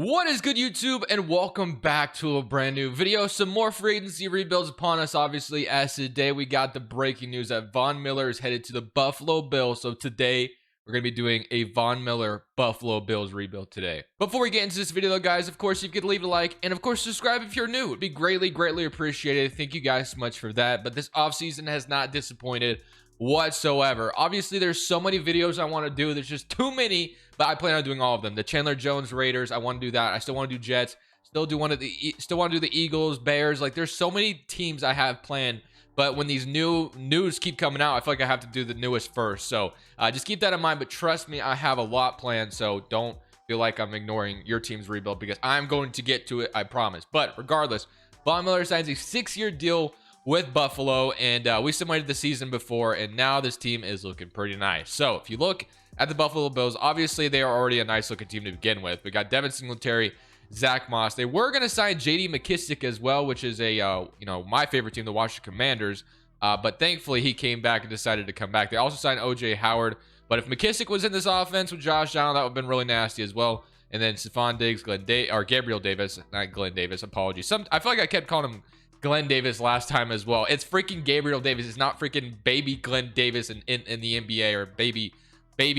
What is good, YouTube, and welcome back to a brand new video. Some more free agency rebuilds upon us, obviously, as today we got the breaking news that Von Miller is headed to the Buffalo Bills. So today we're going to be doing a Von Miller Buffalo Bills rebuild today. Before we get into this video, though, guys, of course, you could leave a like and, of course, subscribe if you're new. It would be greatly appreciated. Thank you guys so much for that. But this offseason has not disappointed whatsoever. Obviously, there's so many videos I want to do. There's just too many, but I plan on doing all of them. The Chandler Jones Raiders, I want to do that. I still want to do Jets. Still want to do the Eagles, Bears. Like, there's so many teams I have planned, but when these news keep coming out, I feel like I have to do the newest first. So just keep that in mind. But trust me, I have a lot planned, so don't feel like I'm ignoring your team's rebuild because I'm going to get to it, I promise. But regardless, Von Miller signs a 6-year deal with Buffalo, and we simulated the season before, and now this team is looking pretty nice. So if you look at the Buffalo Bills, obviously they are already a nice looking team to begin with. We got Devin Singletary, Zach Moss. They were going to sign JD McKissick as well, which is a my favorite team, the Washington Commanders, but thankfully he came back and decided to come back. They also signed OJ Howard, but if McKissick was in this offense with Josh Allen, that would have been really nasty as well. And then Stephon Diggs, Gabriel Davis, not Glenn Davis, apologies. I feel like I kept calling him Glenn Davis last time as well. It's freaking Gabriel Davis. It's not freaking baby Glenn Davis in the NBA, or baby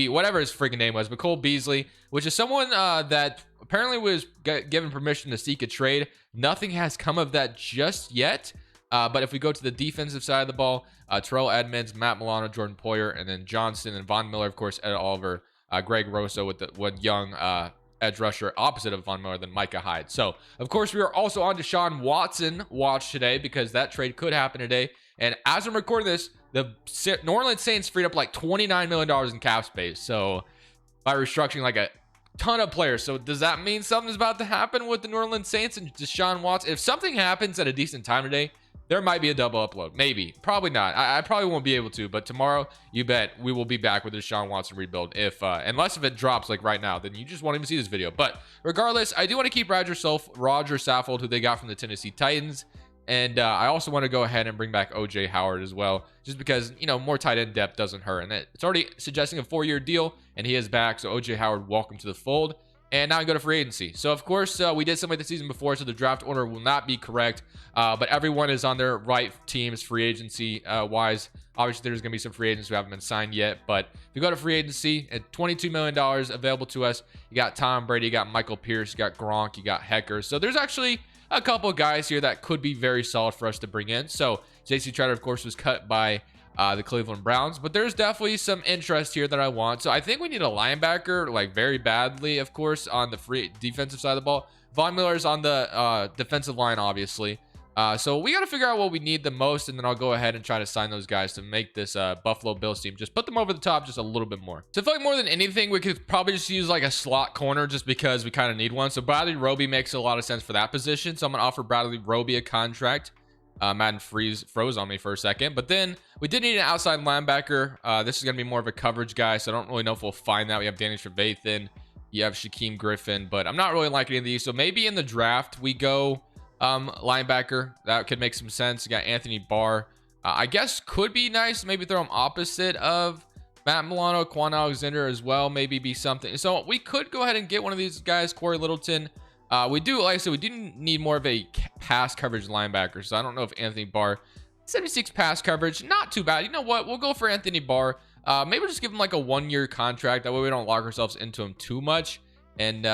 whatever his freaking name was. But Cole Beasley, which is someone that apparently was given permission to seek a trade. Nothing has come of that just yet. But if we go to the defensive side of the ball, Terrell Edmonds, Matt Milano, Jordan Poyer, and then Johnson and Von Miller, of course, Ed Oliver, Greg Rosso with the young edge rusher opposite of Von Miller than Micah Hyde. So, of course, we are also on Deshaun Watson watch today because that trade could happen today. And as I'm recording this, the New Orleans Saints freed up like $29 million in cap space. So, by restructuring like a ton of players. So, does that mean something's about to happen with the New Orleans Saints and Deshaun Watson? If something happens at a decent time today, there might be a double upload. Maybe. Probably not. I probably won't be able to. But tomorrow, you bet, we will be back with the Deshaun Watson rebuild. Unless if it drops like right now, then you just won't even see this video. But regardless, I do want to keep Roger Saffold, who they got from the Tennessee Titans. And I also want to go ahead and bring back OJ Howard as well. Just because, more tight end depth doesn't hurt. And it's already suggesting a 4-year deal. And he is back. So OJ Howard, welcome to the fold. And now I go to free agency. So, of course, we did something the season before, so the draft order will not be correct. But everyone is on their right teams free agency wise. Obviously, there's going to be some free agents who haven't been signed yet. But if you go to free agency, at $22 million available to us, you got Tom Brady, you got Michael Pierce, you got Gronk, you got Hecker. So there's actually a couple of guys here that could be very solid for us to bring in. So J.C. Tretter, of course, was cut by the Cleveland Browns, but there's definitely some interest here that I want. So I think we need a linebacker, like, very badly, of course, on the free defensive side of the ball. Von Miller's on the defensive line, obviously. So we got to figure out what we need the most, and then I'll go ahead and try to sign those guys to make this Buffalo Bills team, just put them over the top just a little bit more. So I feel like more than anything, we could probably just use like a slot corner just because we kind of need one. So Bradley Roby makes a lot of sense for that position. So I'm going to offer Bradley Roby a contract. Madden froze on me for a second, but then we did need an outside linebacker. This is going to be more of a coverage guy, so I don't really know if we'll find that. We have Danny Trevathan, you have Shaquem Griffin, but I'm not really liking any of these. So maybe in the draft we go linebacker. That could make some sense. You got Anthony Barr. I guess could be nice. Maybe throw him opposite of Matt Milano, Quan Alexander as well. Maybe be something. So we could go ahead and get one of these guys, Corey Littleton. We do, like I said, we do need more of a pass coverage linebacker. So I don't know if Anthony Barr, 76 pass coverage, not too bad. You know what? We'll go for Anthony Barr. Maybe we'll just give him like a 1-year contract. That way we don't lock ourselves into him too much. And,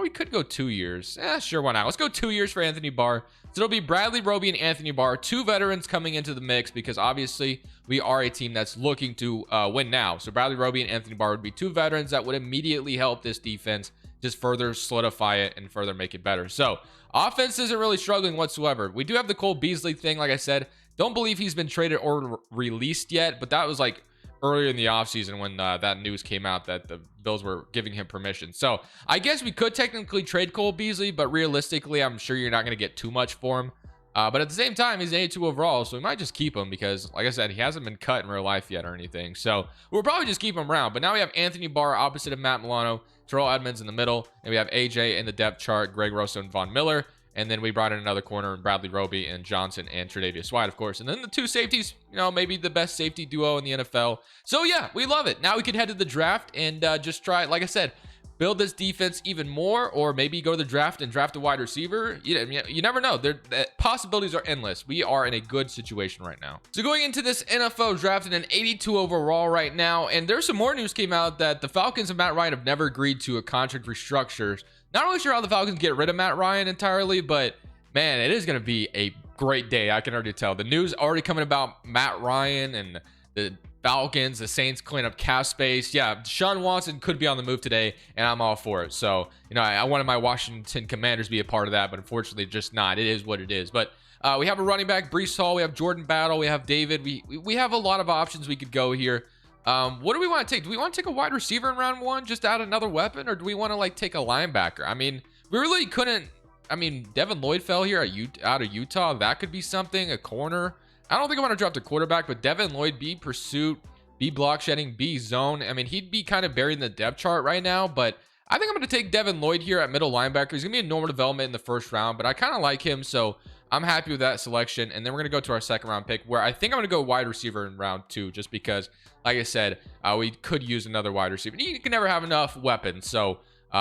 we could go 2 years. Sure, why not? Let's go 2 years for Anthony Barr. So it'll be Bradley Roby and Anthony Barr, 2 veterans coming into the mix because obviously we are a team that's looking to win now. So Bradley Roby and Anthony Barr would be 2 veterans that would immediately help this defense just further solidify it and further make it better. So offense isn't really struggling whatsoever. We do have the Cole Beasley thing, like I said. Don't believe he's been traded or released yet, but that was like earlier in the offseason when that news came out that the Bills were giving him permission. So I guess we could technically trade Cole Beasley, but realistically, I'm sure you're not going to get too much for him. But at the same time, he's an 82 overall, so we might just keep him because, like I said, he hasn't been cut in real life yet or anything. So we'll probably just keep him around. But now we have Anthony Barr opposite of Matt Milano, Terrell Edmonds in the middle, and we have AJ in the depth chart, Greg Rosso and Von Miller. And then we brought in another corner in Bradley Roby and Johnson and Tre'Davious White, of course. And then the 2 safeties, maybe the best safety duo in the NFL. So, yeah, we love it. Now we can head to the draft and just try, like I said, build this defense even more, or maybe go to the draft and draft a wide receiver. You never know. The possibilities are endless. We are in a good situation right now. So going into this NFL draft in an 82 overall right now, and there's some more news came out that the Falcons and Matt Ryan have never agreed to a contract restructure. Not really sure how the Falcons get rid of Matt Ryan entirely, but man, it is going to be a great day. I can already tell. The news already coming about Matt Ryan and the Falcons, the Saints clean up cap space. Yeah, Deshaun Watson could be on the move today, and I'm all for it. So, I wanted my Washington Commanders to be a part of that, but unfortunately, just not. It is what it is. But we have a running back, Breece Hall. We have Jordan Battle. We have David. We have a lot of options we could go here. What do we want to take? Do we want to take a wide receiver in round 1, just add another weapon, or do we want to take a linebacker? I mean, we really couldn't. I mean, Devin Lloyd fell here out of Utah. That could be something. A corner. I don't think I want to drop the quarterback, but Devin Lloyd, B pursuit, B block shedding, B zone. I mean, he'd be kind of buried in the depth chart right now, but I think I'm going to take Devin Lloyd here at middle linebacker. He's going to be a normal development in the first round, but I kind of like him, so I'm happy with that selection. And then we're going to go to our second round pick, where I think I'm going to go wide receiver in round 2, just because, like I said, we could use another wide receiver. You can never have enough weapons, so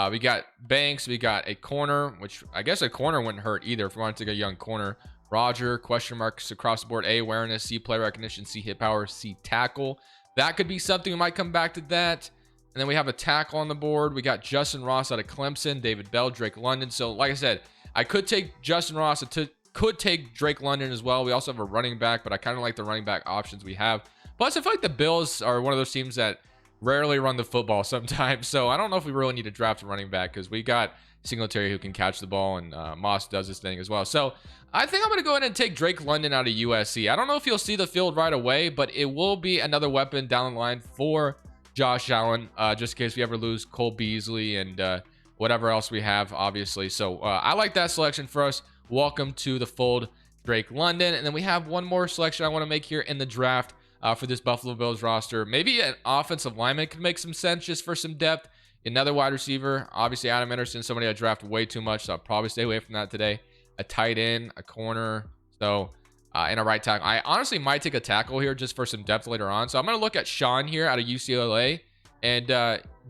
we got Banks, we got a corner, which I guess a corner wouldn't hurt either if we want to take a young corner. Roger, question marks across the board. A, awareness. C, play recognition. C, hit power. C, tackle. That could be something. We might come back to that. And then we have a tackle on the board. We got Justin Ross out of Clemson, David Bell, Drake London. So like I said, I could take Justin Ross. Could take Drake London as well. We also have a running back, but I kind of like the running back options we have. Plus, I feel like the Bills are one of those teams that rarely run the football sometimes. So I don't know if we really need to draft a running back, because we got Singletary who can catch the ball, and Moss does his thing as well. So I think I'm going to go ahead and take Drake London out of USC. I don't know if you'll see the field right away, but it will be another weapon down the line for Josh Allen, just in case we ever lose Cole Beasley and whatever else we have, obviously. So I like that selection for us. Welcome to the fold, Drake London. And then we have one more selection I want to make here in the draft for this Buffalo Bills roster. Maybe an offensive lineman could make some sense just for some depth. Another wide receiver, obviously Adam Anderson, somebody I draft way too much, so I'll probably stay away from that today. A tight end, a corner, so and a right tackle. I honestly might take a tackle here just for some depth later on. So I'm going to look at Sean here out of UCLA, and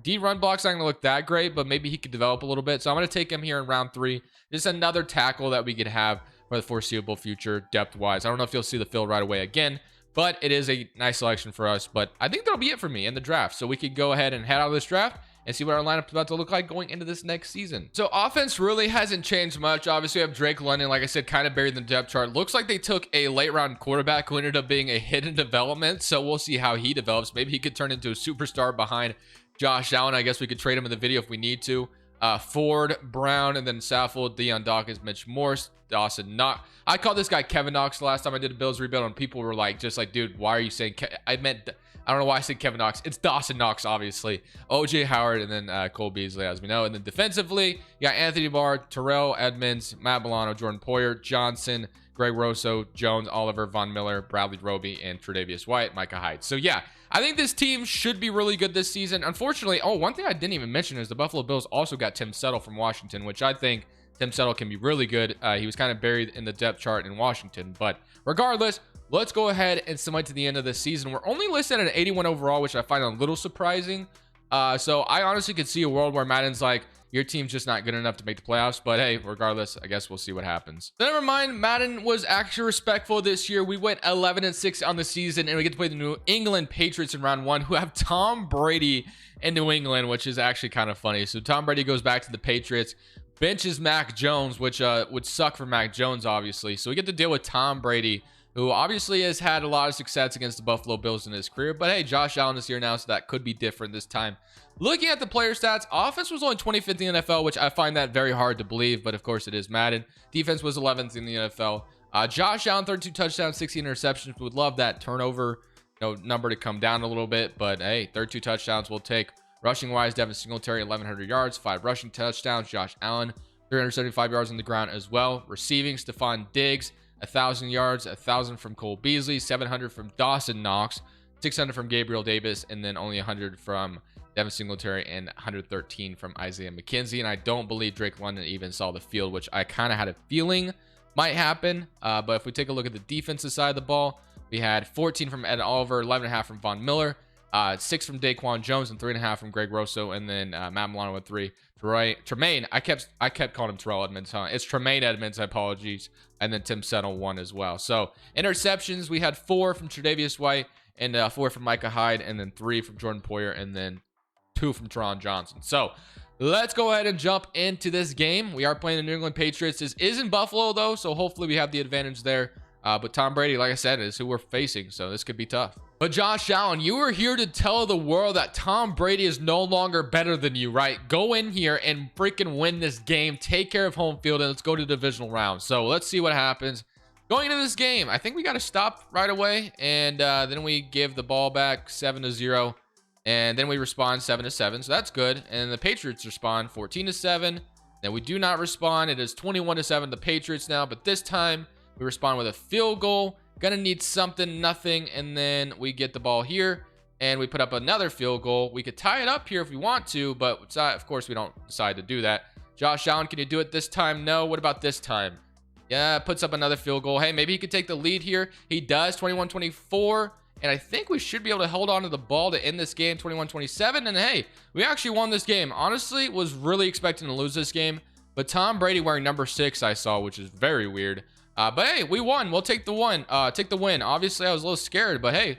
D run block's not going to look that great, but maybe he could develop a little bit. So I'm going to take him here in round 3. Just another tackle that we could have for the foreseeable future depth-wise. I don't know if you'll see the field right away again, but it is a nice selection for us. But I think that'll be it for me in the draft. So we could go ahead and head out of this draft and see what our lineup is about to look like going into this next season. So offense really hasn't changed much. Obviously, we have Drake London, like I said, kind of buried in the depth chart. Looks like they took a late round quarterback who ended up being a hidden development. So we'll see how he develops. Maybe he could turn into a superstar behind Josh Allen. I guess we could trade him in the video if we need to. Ford, Brown, and then Saffold, Deion Dawkins, Mitch Morse, Dawson Knox. I called this guy Kevin Knox the last time I did a Bills rebuild, and people were like, dude, why are you saying I don't know why I said Kevin Knox. It's Dawson Knox, obviously. OJ Howard, and then Cole Beasley, as we know. And then defensively, you got Anthony Barr, Terrell Edmonds, Matt Milano, Jordan Poyer, Johnson, Greg Rosso, Jones, Oliver, Von Miller, Bradley Roby, and Tre'Davious White, Micah Hyde. So yeah, I think this team should be really good this season. Unfortunately, one thing I didn't even mention is the Buffalo Bills also got Tim Settle from Washington, which I think Tim Settle can be really good. He was kind of buried in the depth chart in Washington, but regardless, let's go ahead and submit to the end of the season. We're only listed at an 81 overall, which I find a little surprising. So I honestly could see a world where Madden's like, your team's just not good enough to make the playoffs. But hey, regardless, I guess we'll see what happens. Never mind, Madden was actually respectful this year. We went 11-6 on the season, and we get to play the New England Patriots in round 1, who have Tom Brady in New England, which is actually kind of funny. So Tom Brady goes back to the Patriots, benches Mac Jones, which would suck for Mac Jones, obviously. So we get to deal with Tom Brady, who obviously has had a lot of success against the Buffalo Bills in his career. But hey, Josh Allen is here now, so that could be different this time. Looking at the player stats, offense was only 25th in the NFL, which I find that very hard to believe, but of course it is Madden. Defense was 11th in the NFL. Josh Allen, 32 touchdowns, 16 interceptions. Would love that turnover number to come down a little bit, but hey, 32 touchdowns we'll take. Rushing wise, Devin Singletary, 1,100 yards, 5 rushing touchdowns. Josh Allen, 375 yards on the ground as well. Receiving, Stephon Diggs, 1,000 yards, 1,000 from Cole Beasley, 700 from Dawson Knox, 600 from Gabriel Davis, and then only 100 from Devin Singletary and 113 from Isaiah McKenzie. And I don't believe Drake London even saw the field, which I kind of had a feeling might happen. But if we take a look at the defensive side of the ball, we had 14 from Ed Oliver, 11.5 from Von Miller, 6 from Daquan Jones and 3.5 from Greg Rosso, and then Matt Milano with 3. Tremaine, I kept calling him Terrell Edmonds, huh? It's Tremaine Edmonds, apologies. And then Tim Settle 1 as well. So interceptions, we had 4 from Tre'Davious White and 4 from Micah Hyde, and then 3 from Jordan Poyer, and then 2 from Teron Johnson. So let's go ahead and jump into this game. We are playing the New England Patriots. This is in Buffalo though, so hopefully we have the advantage there. But Tom Brady, like I said, is who we're facing, so this could be tough. But Josh Allen, you are here to tell the world that Tom Brady is no longer better than you, right? Go in here and freaking win this game. Take care of home field, and let's go to the divisional round. So let's see what happens. Going into this game, I think we got to stop right away, and then we give the ball back 7-0, and then we respond 7-7, so that's good. And the Patriots respond 14-7. Then we do not respond. It is 21-7 the Patriots now, but this time we respond with a field goal. Gonna need something, nothing, and then we get the ball here, and we put up another field goal. We could tie it up here if we want to, but of course we don't decide to do that. Josh Allen, can you do it this time? No. What about this time? Yeah, puts up another field goal. Hey, maybe he could take the lead here. He does, 21-24, and I think we should be able to hold on to the ball to end this game, 21-27, and hey, we actually won this game. Honestly, was really expecting to lose this game, but Tom Brady wearing number 6 I saw, which is very weird. But hey, we won. We'll take the win. Obviously, I was a little scared, but hey,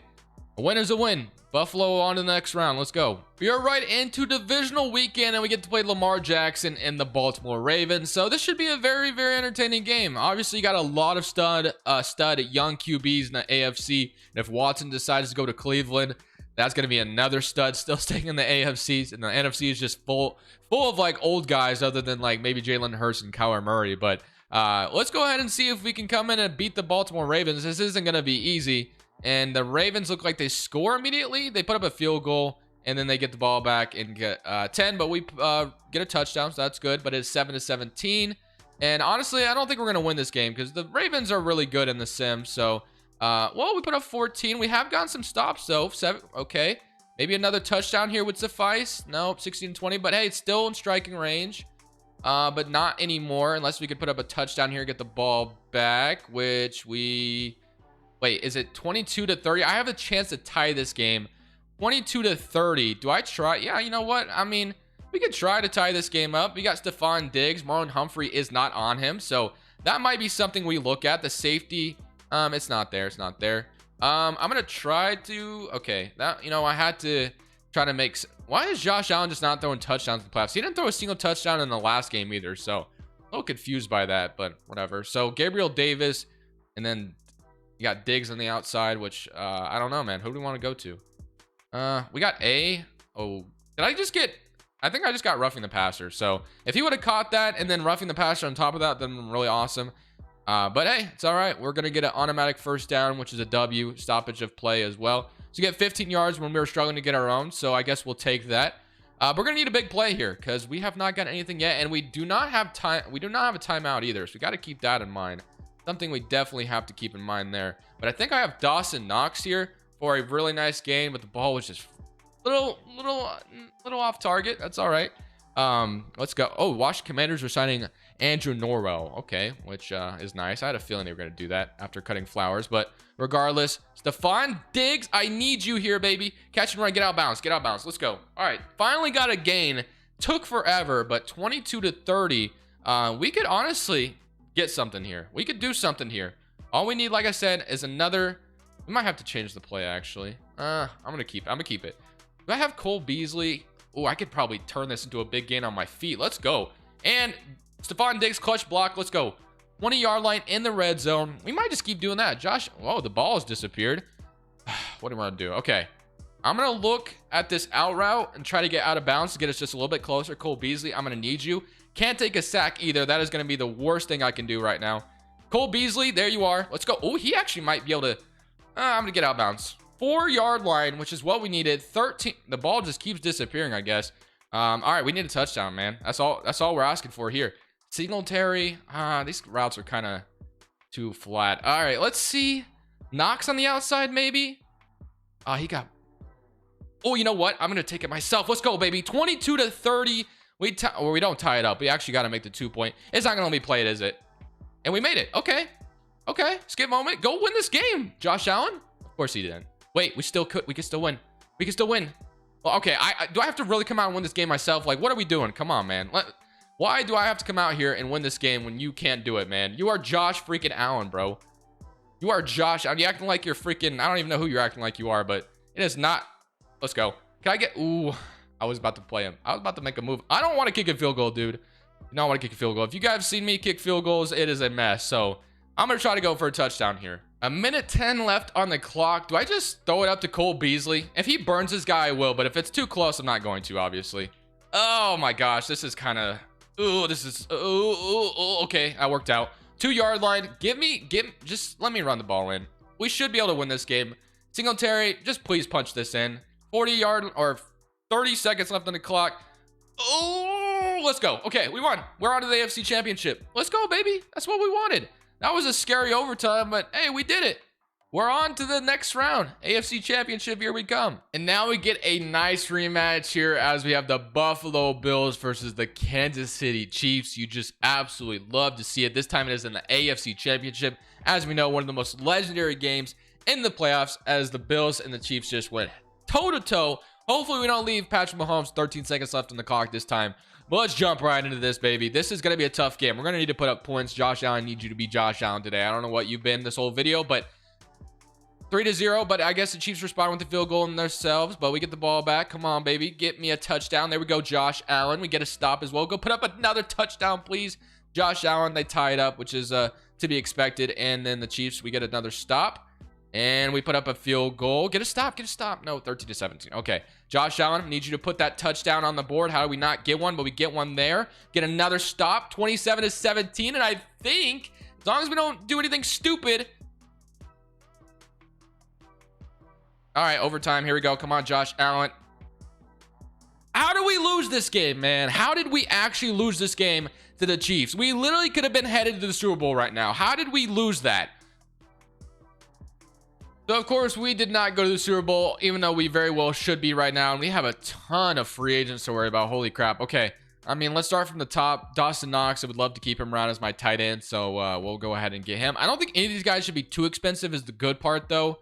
a win is a win. Buffalo on to the next round. Let's go. We are right into divisional weekend, and we get to play Lamar Jackson and the Baltimore Ravens. So this should be a very, very entertaining game. Obviously, you got a lot of stud young QBs in the AFC. And if Watson decides to go to Cleveland, that's going to be another stud still staying in the AFC. And the NFC is just full of like old guys, other than like maybe Jalen Hurts and Kyler Murray. But let's go ahead and see if we can come in and beat the Baltimore Ravens. This isn't going to be easy. And the Ravens look like they score immediately. They put up a field goal, and then they get the ball back and get 10. But we get a touchdown, so that's good. But it's 7-17. And honestly, I don't think we're going to win this game because the Ravens are really good in the sim. So, well, we put up 14. We have gotten some stops, though. 7, okay. Maybe another touchdown here would suffice. Nope, 16-20. But, hey, it's still in striking range. But not anymore, unless we could put up a touchdown here, get the ball back, which we... Wait, is it 22-30? I have a chance to tie this game. 22-30. Do I try? Yeah, you know what? I mean, we could try to tie this game up. We got Stephon Diggs. Marlon Humphrey is not on him, so that might be something we look at. The safety, it's not there. It's not there. I'm going to try to... Okay, that, you know, I had to try to make... Why is Josh Allen just not throwing touchdowns in the playoffs? He didn't throw a single touchdown in the last game either, so a little confused by that, but whatever. So Gabriel Davis, and then you got Diggs on the outside, which I don't know, man. Who do we want to go to? We got A. Oh, did I just get... I think I just got roughing the passer. So if he would have caught that and then roughing the passer on top of that, then really awesome. But hey, it's all right. We're going to get an automatic first down, which is a W, stoppage of play as well. So you get 15 yards when we were struggling to get our own. So I guess we'll take that. We're going to need a big play here because we have not got anything yet. And we do not have time. We do not have a timeout either. So we got to keep that in mind. Something we definitely have to keep in mind there. But I think I have Dawson Knox here for a really nice gain, but the ball was just little off target. That's all right. Let's go. Oh, Washington Commanders are signing Andrew Norwell. Okay, which is nice. I had a feeling they were going to do that after cutting Flowers, but regardless, Stephon Diggs, I need you here, baby. Catch and run, get out of bounds, get out of bounds. Let's go. All right, finally got a gain. Took forever, but 22-30. We could honestly get something here. We could do something here. All we need, like I said, is another. We might have to change the play actually. I'm gonna keep it. Do I have Cole Beasley? Oh, I could probably turn this into a big gain on my feet. Let's go. And Stephon Diggs clutch block. Let's go. 20-yard line in the red zone. We might just keep doing that. Josh, whoa, the ball has disappeared. What do you want to do? Okay. I'm going to look at this out route and try to get out of bounds to get us just a little bit closer. Cole Beasley, I'm going to need you. Can't take a sack either. That is going to be the worst thing I can do right now. Cole Beasley, there you are. Let's go. Oh, he actually might be able to... I'm going to get out of bounds. 4-yard line, which is what we needed. 13. The ball just keeps disappearing, I guess. All right, we need a touchdown, man. That's all we're asking for here. Singletary. These routes are kind of too flat. All right, let's see. Knox on the outside, maybe. He got... Oh, you know what? I'm going to take it myself. Let's go, baby. 22-30. We don't tie it up. We actually got to make the 2-point. It's not going to let me play it, is it? And we made it. Okay. Okay. Skip moment. Go win this game, Josh Allen. Of course he didn't. Wait, we could still win. We can still win. Well, okay, do I have to really come out and win this game myself? Like, what are we doing? Come on, man. Why do I have to come out here and win this game when you can't do it, man? You are Josh freaking Allen, bro. You are Josh. Are you acting like you're freaking... I don't even know who you're acting like you are, but it is not... Let's go. Can I get... Ooh, I was about to play him. I was about to make a move. I don't want to kick a field goal, dude. You don't want to kick a field goal. If you guys have seen me kick field goals, it is a mess. So I'm going to try to go for a touchdown here. A minute 10 left on the clock. Do I just throw it up to Cole Beasley? If he burns this guy, I will. But if it's too close, I'm not going to, obviously. Oh, my gosh. This is kind of... Ooh, this is... Ooh, okay, I worked out. 2-yard line. Just let me run the ball in. We should be able to win this game. Singletary, just please punch this in. 40-yard or 30 seconds left on the clock. Oh, let's go. Okay, we won. We're on to the AFC Championship. Let's go, baby. That's what we wanted. That was a scary overtime, but hey, we did it. We're on to the next round. AFC Championship, here we come. And now we get a nice rematch here as we have the Buffalo Bills versus the Kansas City Chiefs. You just absolutely love to see it. This time it is in the AFC Championship. As we know, one of the most legendary games in the playoffs as the Bills and the Chiefs just went toe-to-toe. Hopefully we don't leave Patrick Mahomes 13 seconds left on the clock this time. But let's jump right into this, baby. This is going to be a tough game. We're going to need to put up points. Josh Allen needs you to be Josh Allen today. I don't know what you've been this whole video, but 3-0, but I guess the Chiefs respond with the field goal in themselves, but we get the ball back. Come on, baby. Get me a touchdown. There we go, Josh Allen. We get a stop as well. Go put up another touchdown, please. Josh Allen, they tie it up, which is to be expected. And then the Chiefs, we get another stop. And we put up a field goal. Get a stop. Get a stop. No, 13-17. Okay. Josh Allen, I need you to put that touchdown on the board. How do we not get one? But we get one there. Get another stop. 27-17. And I think, as long as we don't do anything stupid... All right, overtime. Here we go. Come on, Josh Allen. How do we lose this game, man? How did we actually lose this game to the Chiefs? We literally could have been headed to the Super Bowl right now. How did we lose that? So, of course, we did not go to the Super Bowl, even though we very well should be right now. And we have a ton of free agents to worry about. Holy crap. Okay. I mean, let's start from the top. Dawson Knox, I would love to keep him around as my tight end. So, we'll go ahead and get him. I don't think any of these guys should be too expensive is the good part, though.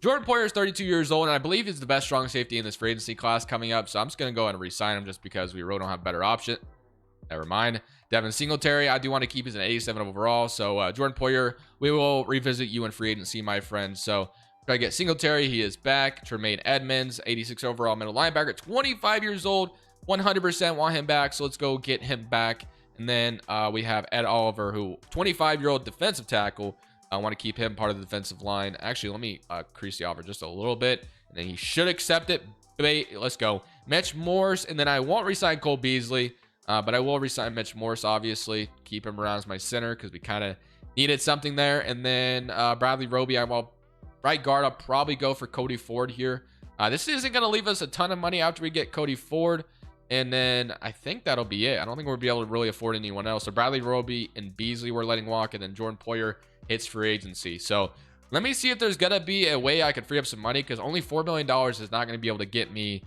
Jordan Poyer is 32 years old, and I believe he's the best strong safety in this free agency class coming up. So I'm just going to go ahead and re-sign him just because we really don't have a better option. Never mind. Devin Singletary, I do want to keep. He's an 87 overall. So Jordan Poyer, we will revisit you in free agency, my friend. So try to get Singletary. He is back. Tremaine Edmonds, 86 overall middle linebacker, 25 years old. 100% want him back. So let's go get him back. And then we have Ed Oliver, who 25-year-old defensive tackle. I want to keep him part of the defensive line. Actually, let me increase the offer just a little bit. And then he should accept it. Let's go. Mitch Morse. And then I won't resign Cole Beasley. But I will resign Mitch Morse, obviously. Keep him around as my center because we kind of needed something there. And then Bradley Roby. Right guard, I'll probably go for Cody Ford here. This isn't going to leave us a ton of money after we get Cody Ford. And then I think that'll be it. I don't think we'll be able to really afford anyone else. So Bradley Roby and Beasley we're letting walk. And then Jordan Poyer hits free agency. So let me see if there's gonna be a way I could free up some money because only $4 million is not gonna be able to get me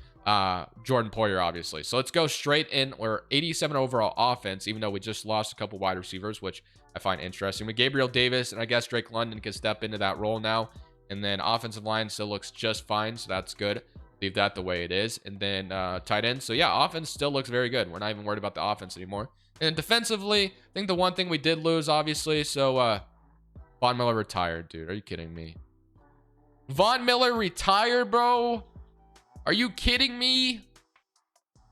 Jordan Poyer, obviously. So let's go straight in. We're 87 overall offense, even though we just lost a couple wide receivers, which I find interesting. With Gabriel Davis, and I guess Drake London can step into that role now. And then offensive line still looks just fine, so that's good. Leave that the way it is. And then tight end. So yeah, offense still looks very good. We're not even worried about the offense anymore. And defensively, I think the one thing we did lose, obviously, so Von Miller retired, dude. Are you kidding me? Von Miller retired, bro? Are you kidding me?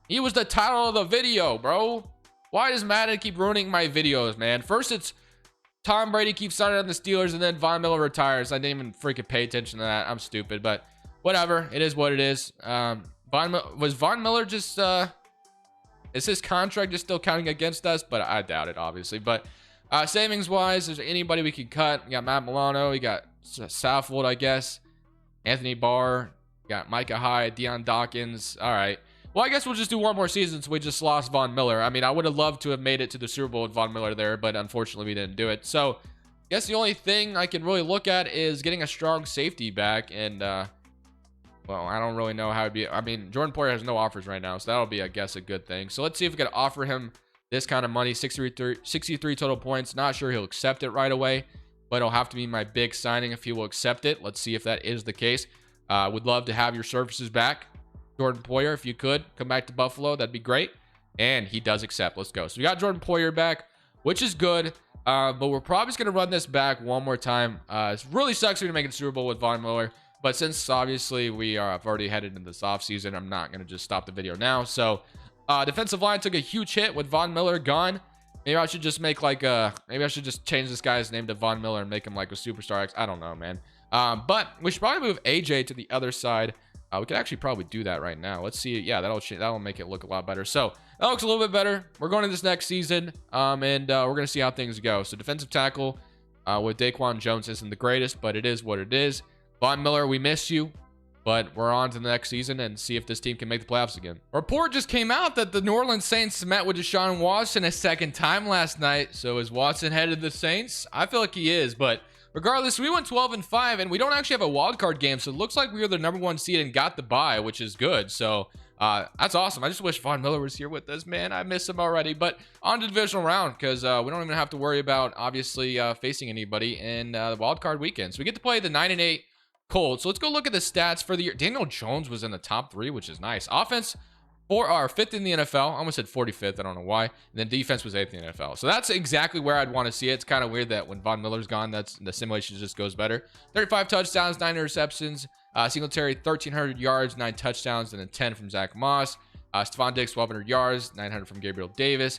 He was the title of the video, bro. Why does Madden keep ruining my videos, man? First, it's Tom Brady keeps signing on the Steelers, and then Von Miller retires. I didn't even freaking pay attention to that. I'm stupid, but whatever. It is what it is. Was Von Miller just... is his contract just still counting against us? But I doubt it, obviously. But... savings wise, there's anybody we could cut. We got Matt Milano, we got Saffold, I guess. Anthony Barr, we got Micah Hyde, Deion Dawkins. All right. Well, I guess we'll just do one more season since we just lost Von Miller. I mean, I would have loved to have made it to the Super Bowl with Von Miller there, but unfortunately we didn't do it. So, I guess the only thing I can really look at is getting a strong safety back. And, well, I don't really know how it'd be. I mean, Jordan Poyer has no offers right now, so that'll be, I guess, a good thing. So, let's see if we can offer him this kind of money. 63 total points. Not sure he'll accept it right away, but it'll have to be my big signing if he will accept it. Let's see if that is the case. Would love to have your services back. Jordan Poyer, if you could come back to Buffalo, that'd be great. And he does accept. Let's go. So we got Jordan Poyer back, which is good. But we're probably just going to run this back one more time. It really sucks we're going to make a Super Bowl with Von Miller. But since obviously we have already headed into this offseason, I'm not going to just stop the video now. So defensive line took a huge hit with Von Miller gone. Maybe I should just make like maybe I should just change this guy's name to Von Miller and make him like a superstar. I don't know, man. But we should probably move AJ to the other side. We could actually probably do that right now. Let's see. Yeah, that'll make it look a lot better. So that looks a little bit better. We're going to this next season, and we're going to see how things go. So defensive tackle with Daquan Jones isn't the greatest, but it is what it is. Von Miller, we miss you, but we're on to the next season and see if this team can make the playoffs again. A report just came out that the New Orleans Saints met with Deshaun Watson a second time last night. So is Watson headed to the Saints? I feel like he is, but regardless, we went 12-5, and we don't actually have a wild card game, so it looks like we were the #1 seed and got the bye, which is good. So that's awesome. I just wish Von Miller was here with us, man. I miss him already. But on to the divisional round, because we don't even have to worry about obviously facing anybody in the wild card weekend. So we get to play the 9-8 Colts. So let's go look at the stats for the year. Daniel Jones was in the top 3, which is nice. Offense, 5th in the NFL. I almost said 45th. I don't know why. And then defense was 8th in the NFL. So that's exactly where I'd want to see it. It's kind of weird that when Von Miller's gone, the simulation just goes better. 35 touchdowns, 9 interceptions. Singletary, 1,300 yards, 9 touchdowns, and then 10 from Zach Moss. Stephon Diggs, 1,200 yards, 900 from Gabriel Davis.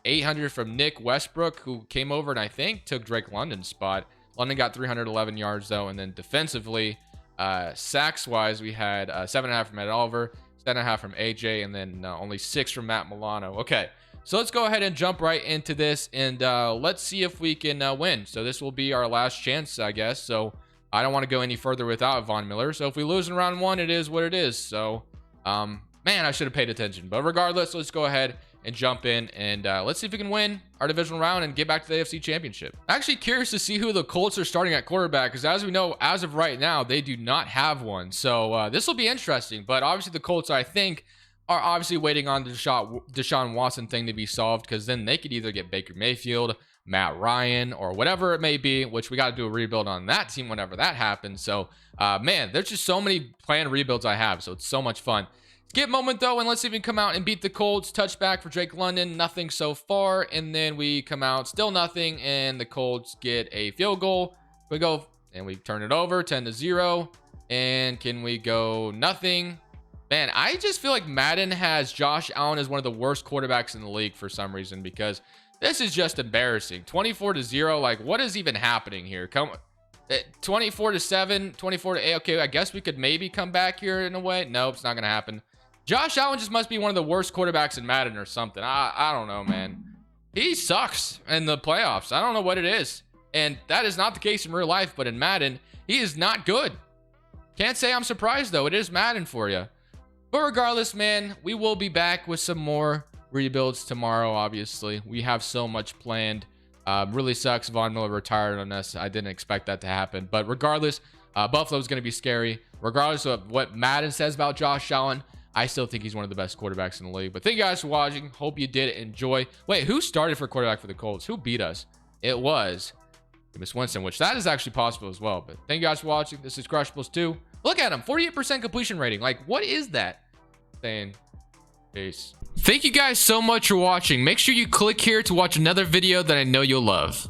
800 from Nick Westbrook, who came over and I think took Drake London's spot. London got 311 yards, though. And then defensively, sacks-wise, we had 7.5 from Ed Oliver, 7.5 from AJ, and then only 6 from Matt Milano. Okay, so let's go ahead and jump right into this, and let's see if we can win. So this will be our last chance, I guess. So I don't want to go any further without Von Miller. So if we lose in round 1, it is what it is. So, man, I should have paid attention. But regardless, let's go ahead and jump in, and let's see if we can win our divisional round and get back to the AFC Championship. Actually curious to see who the Colts are starting at quarterback, because as we know, as of right now, they do not have one. So this will be interesting. But obviously the Colts, I think, are obviously waiting on the Deshaun Watson thing to be solved, because then they could either get Baker Mayfield, Matt Ryan, or whatever it may be, which we got to do a rebuild on that team whenever that happens. So man, there's just so many planned rebuilds I have, so it's so much fun. Skip moment though, and let's see if we can come out and beat the Colts. Touchback for Drake London, nothing so far. And then we come out, still nothing, and the Colts get a field goal. We go and we turn it over, 10-0. And can we go nothing? Man, I just feel like Madden has Josh Allen as one of the worst quarterbacks in the league for some reason, because this is just embarrassing. 24-0, like what is even happening here? 24-7, 24-8. Okay, I guess we could maybe come back here in a way. Nope, it's not gonna happen. Josh Allen just must be one of the worst quarterbacks in Madden or something. I don't know, man. He sucks in the playoffs. I don't know what it is. And that is not the case in real life, but in Madden, he is not good. Can't say I'm surprised, though. It is Madden for you. But regardless, man, we will be back with some more rebuilds tomorrow, obviously. We have so much planned. Really sucks Von Miller retired on us. I didn't expect that to happen. But regardless, Buffalo's going to be scary. Regardless of what Madden says about Josh Allen, I still think he's one of the best quarterbacks in the league. But thank you guys for watching. Hope you did enjoy. Wait, who started for quarterback for the Colts? Who beat us? It was Jameis Winston, which that is actually possible as well. But thank you guys for watching. This is Crushables 2. Look at him, 48% completion rating. Like, what is that? Saying peace. Thank you guys so much for watching. Make sure you click here to watch another video that I know you'll love.